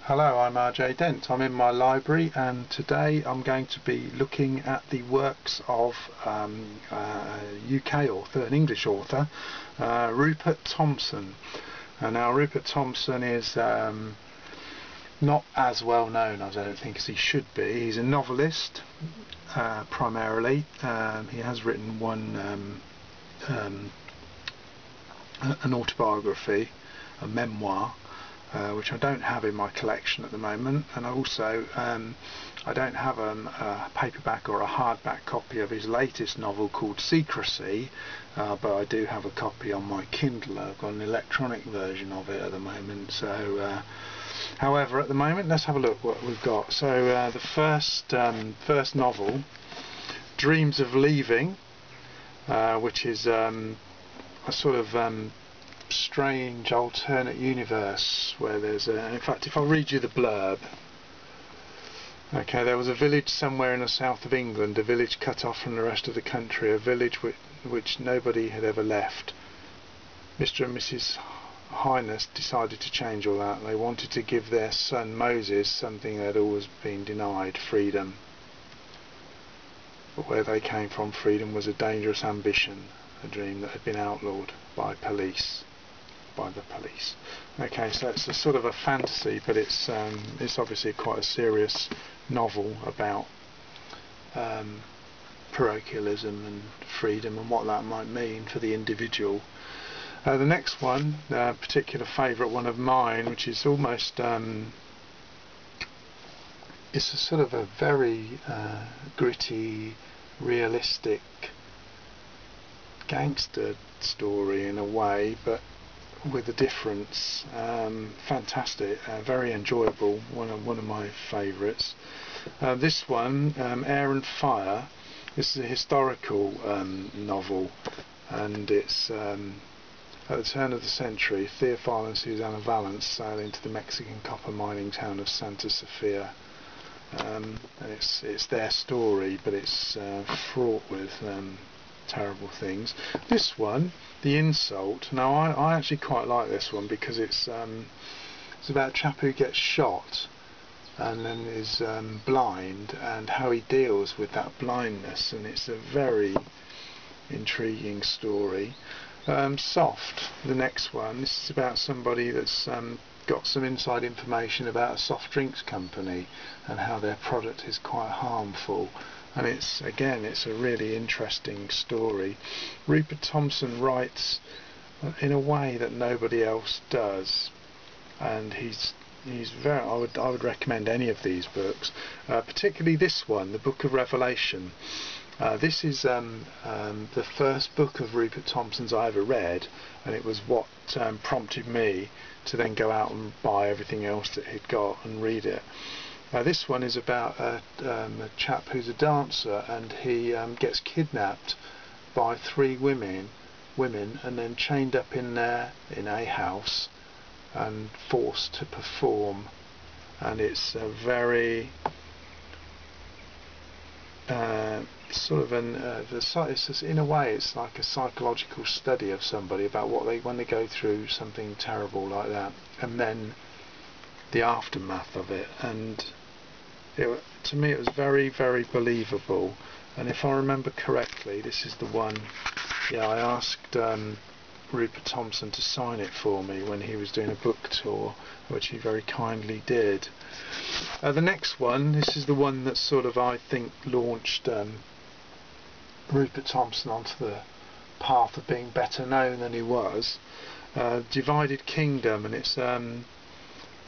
Hello, I'm R J Dent. I'm in my library and today I'm going to be looking at the works of a UK author, an English author, Rupert Thomson. Now Rupert Thomson is not as well known, I don't think, as he should be. He's a novelist primarily. He has written an autobiography, a memoir, which I don't have in my collection at the moment, and also I don't have a paperback or a hardback copy of his latest novel called Secrecy, but I do have a copy on my Kindle. I've got an electronic version of it at the moment. So however, at the moment, let's have a look what we've got. So the first novel, Dreams of Leaving, which is a sort of strange alternate universe where there's in fact, if I read you the blurb. Okay, there was a village somewhere in the south of England, a village cut off from the rest of the country, a village which nobody had ever left. Mr. and Mrs. Highness decided to change all that. They wanted to give their son Moses something that had always been denied: freedom. But where they came from, freedom was a dangerous ambition, a dream that had been outlawed by the police. Okay, so it's a sort of a fantasy, but it's obviously quite a serious novel about parochialism and freedom and what that might mean for the individual. The next one, a particular favourite one of mine, which is almost it's a sort of a very gritty, realistic gangster story in a way, but with a difference. Fantastic, very enjoyable, one of my favourites. This one, Air and Fire, this is a historical novel, and it's at the turn of the century. Theophile and Susanna Valance sail into the Mexican copper mining town of Santa Sofia, and it's their story, but it's fraught with terrible things. This one, The Insult. Now I actually quite like this one because it's about a chap who gets shot and then is blind, and how he deals with that blindness, and it's a very intriguing story. Soft, the next one. This is about somebody that's got some inside information about a soft drinks company and how their product is quite harmful. And it's a really interesting story. Rupert Thomson writes in a way that nobody else does, and he's very. I would recommend any of these books, particularly this one, the Book of Revelation. This is the first book of Rupert Thomson's I ever read, and it was what prompted me to then go out and buy everything else that he'd got and read it. This one is about a chap who's a dancer, and he gets kidnapped by three women, and then chained up in a house and forced to perform. And it's a very sort of in a way it's like a psychological study of somebody about when they go through something terrible like that, and then the aftermath of it. And to me it was very, very believable. And if I remember correctly, this is the one, yeah, I asked Rupert Thomson to sign it for me when he was doing a book tour, which he very kindly did. The next one, this is the one that sort of, I think, launched Rupert Thomson onto the path of being better known than he was. Divided Kingdom, and it's the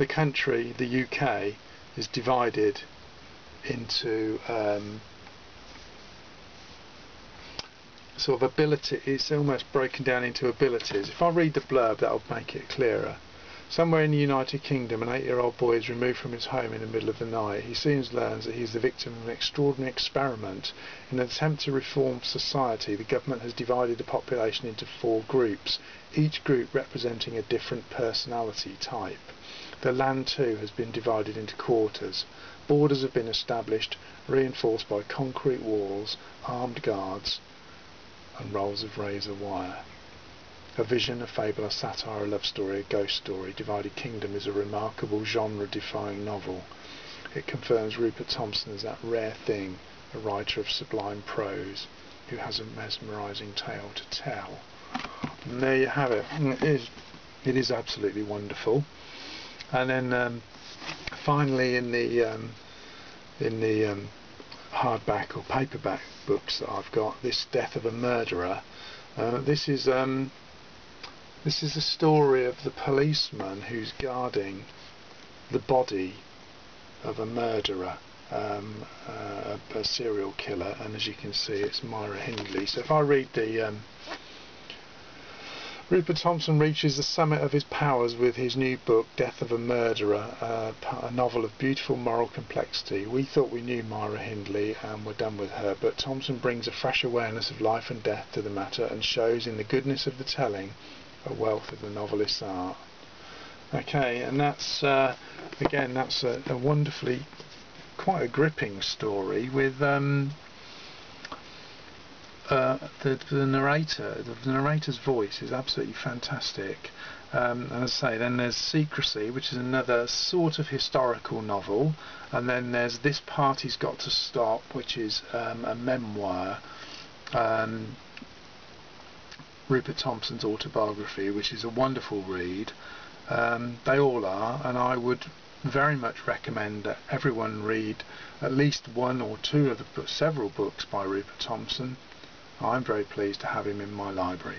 country, the UK, is divided into sort of ability. It's almost broken down into abilities. If I read the blurb, that'll make it clearer. Somewhere in the United Kingdom, an 8-year-old boy is removed from his home in the middle of the night. He soon learns that he is the victim of an extraordinary experiment. In an attempt to reform society, the government has divided the population into 4 groups, each group representing a different personality type. The land too has been divided into quarters. Borders have been established, reinforced by concrete walls, armed guards and rolls of razor wire. A vision, a fable, a satire, a love story, a ghost story. Divided Kingdom is a remarkable genre-defying novel. It confirms Rupert Thomson as that rare thing, a writer of sublime prose, who has a mesmerising tale to tell. And there you have it. It is absolutely wonderful. And then finally, in the hardback or paperback books that I've got, this Death of a Murderer. This is the story of the policeman who's guarding the body of a murderer, a serial killer, and as you can see, it's Myra Hindley. So if I read the Rupert Thomson reaches the summit of his powers with his new book, Death of a Murderer, a novel of beautiful moral complexity. We thought we knew Myra Hindley and were done with her, but Thomson brings a fresh awareness of life and death to the matter and shows in the goodness of the telling a wealth of the novelist's art. Okay, and that's again, that's a wonderfully, quite a gripping story with the narrator's voice is absolutely fantastic. And as I say, then there's Secrecy, which is another sort of historical novel, and then there's This Party's Got to Stop, which is a memoir, Rupert Thomson's autobiography, which is a wonderful read. They all are, and I would very much recommend that everyone read at least one or two of the several books by Rupert Thomson. I'm very pleased to have him in my library.